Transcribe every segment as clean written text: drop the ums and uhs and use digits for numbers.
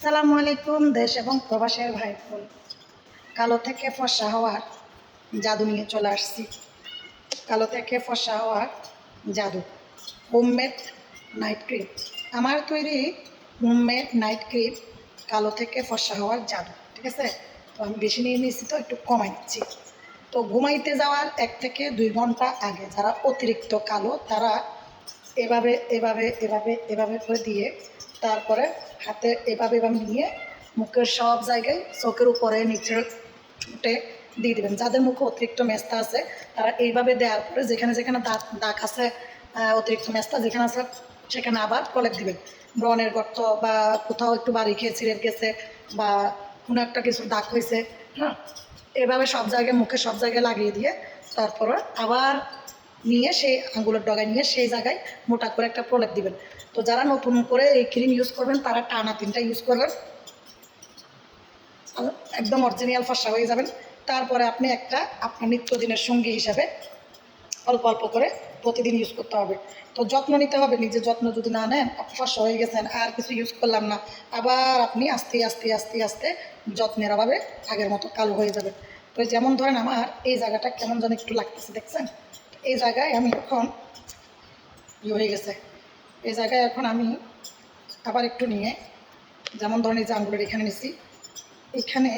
আসসালামু আলাইকুম। দেশ এবং প্রবাসের ভাই বোন, কালো থেকে ফর্সা হওয়ার জাদু নিয়ে চলে আসছি। কালো থেকে ফর্সা হওয়ার জাদু, হোমমেড নাইট ক্রিম। আমার তৈরি হোমমেড নাইট ক্রিম, কালো থেকে ফর্সা হওয়ার জাদু। ঠিক আছে, তো আমি বেশি নিয়ে নিয়েছি, তো একটু কমাই দিচ্ছি। তো ঘুমাইতে যাওয়ার 1 থেকে 2 ঘন্টা আগে যারা অতিরিক্ত কালো, তারা এভাবে এভাবে এভাবে এভাবে করে দিয়ে, তারপরে হাতে এভাবে এভাবে নিয়ে মুখের সব জায়গায়, চোখের উপরে, নিচে, ঠোঁটে দিয়ে দেবেন। যাদের মুখে অতিরিক্ত মেস্তা আছে তারা এইভাবে দেওয়ার পরে যেখানে যেখানে দাগ আছে, অতিরিক্ত মেস্তা যেখানে আছে সেখানে আবার প্রলেপ দিবেন। ব্রণের গর্ত বা কোথাও একটু বাড়ি খেয়ে ছিঁড়ে গেছে বা কোনো একটা কিছু দাগ হয়েছে, হ্যাঁ, এভাবে সব জায়গায়, মুখে সব জায়গায় লাগিয়ে দিয়ে তারপরে আবার নিয়ে সেই আঙ্গুলের ডগায় নিয়ে সেই জায়গায় মোটা করে একটা প্রলেপ দিবেন। তো যারা নতুন করে এই ক্রিম ইউজ করবেন তারা টানা 3টা ইউজ করবেন, একদম অরিজিনাল ফর্সা হয়ে যাবেন। তারপরে আপনি একটা আপনার নিত্যদিনের সঙ্গী হিসাবে অল্প অল্প করে প্রতিদিন ইউজ করতে হবে। তো যত্ন নিতে হবে, নিজের যত্ন যদি না নেন, আপনি ফর্সা হয়ে গেছেন, আর কিছু ইউজ করলাম না, আবার আপনি আস্তে আস্তে আস্তে আস্তে যত্নের অভাবে আগের মতো কালো হয়ে যাবেন। তো যেমন ধরেন আমার এই জায়গাটা কেমন যেন একটু লাগতেছে, দেখছেন? এই জায়গায় আমি এখন হয়ে গেছে, এই জায়গায় এখন আমি আবার একটু নিয়ে, যেমন ধরেন এই যে আঙ্গুলের এখানে নিছি, এখানে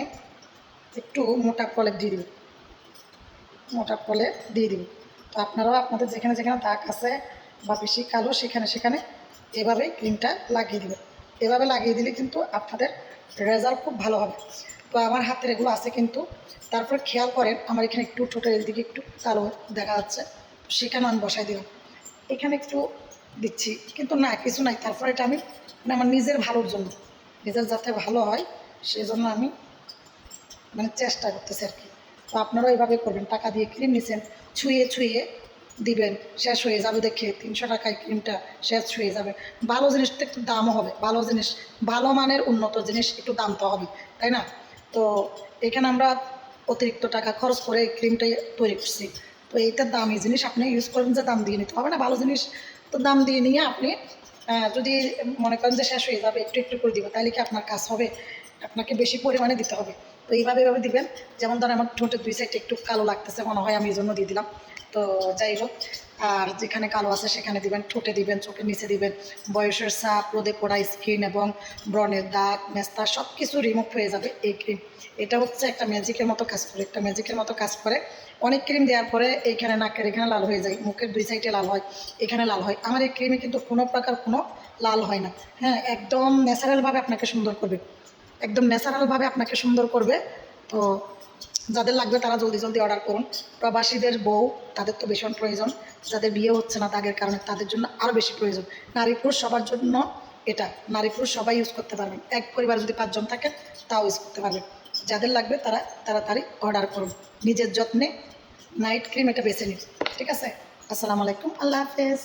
একটু মোটা প্রলেপ দিয়ে দিবি, মোটা প্রলেপ দিয়ে দিবি। তো আপনারাও আপনাদের যেখানে যেখানে দাগ আছে বা বেশি কালো সেখানে সেখানে এভাবে ক্রিমটা লাগিয়ে দেবেন। এভাবে লাগিয়ে দিলে কিন্তু আপনাদের রেজাল্ট খুব ভালো হবে। তো আমার হাতের এগুলো আছে কিন্তু, তারপরে খেয়াল করেন আমার এখানে একটু ঠোঁটের দিকে একটু কালো দেখা যাচ্ছে, সেখানে আমি বসাই দিলাম, এখানে একটু দিচ্ছি, কিন্তু না কিছু নাই। তারপরে এটা আমি মানে আমার নিজের ভালোর জন্য, নিজের যাতে ভালো হয় সেই জন্য আমি মানে চেষ্টা করতেছি আর কি। তো আপনারাও এইভাবে করবেন, টাকা দিয়ে ক্রিম নিছেন, ছুঁয়ে ছুঁয়ে দিবেন, শেষ হয়ে যাবে দেখে 300 টাকায় ক্রিমটা শেষ হয়ে যাবে। ভালো জিনিসটা একটু দামও হবে, ভালো জিনিস, ভালো মানের উন্নত জিনিস একটু দাম তো হবে, তাই না? তো এখানে আমরা অতিরিক্ত টাকা খরচ করে এই ক্রিমটা তৈরি করছি। তো এইটার দামি জিনিস আপনি ইউজ করবেন, যে দাম দিয়ে নিতে হবে না, ভালো জিনিস তো দাম দিয়ে নিয়ে আপনি যদি মনে করেন যে শেষ হয়ে যাবে, একটু একটু করে দিব, তাহলে কি আপনার কাজ হবে? আপনাকে বেশি পরিমাণে দিতে হবে। তো এইভাবে এভাবে দিবেন। যেমন ধরেন আমার ঠোঁটের 2 সাইডে একটু কালো লাগতেছে মনে হয়, আমি এই জন্য দিয়ে দিলাম। তো যাই হোক, আর যেখানে কালো আছে সেখানে দিবেন, ঠোঁটে দিবেন, চোখের নিচে দিবেন। বয়সের ছাপ, রোদে পোড়া স্কিন এবং ব্রণের দাগ, মেস্তা সব কিছু রিমুভ হয়ে যাবে এই ক্রিম। এটা হচ্ছে একটা ম্যাজিকের মতো কাজ করে, একটা ম্যাজিকের মতো কাজ করে। অনেক ক্রিম দেওয়ার পরে এইখানে নাকের এখানে লাল হয়ে যায়, মুখের 2 সাইডে লাল হয়, এখানে লাল হয়। আমার এই ক্রিমে কিন্তু কোনো প্রকার কোনো লাল হয় না। হ্যাঁ, একদম ন্যাচারালভাবে আপনাকে সুন্দর করবে, একদম ন্যাচারালভাবে আপনাকে সুন্দর করবে। তো যাদের লাগবে তারা জলদি জলদি অর্ডার করুন। প্রবাসীদের বউ, তাদের তো ভীষণ প্রয়োজন। যাদের বিয়ে হচ্ছে না দাগের কারণে, তাদের জন্য আরও বেশি প্রয়োজন। নারী পুরুষ সবার জন্য এটা, নারী পুরুষ সবাই ইউজ করতে পারবেন। এক পরিবার যদি 5 জন থাকে তাও ইউজ করতে পারবেন। যাদের লাগবে তারা তাড়াতাড়ি অর্ডার করুন। নিজের যত্নে নাইট ক্রিম এটা বেছে নিন। ঠিক আছে, আসসালামু আলাইকুম, আল্লাহ হাফেজ।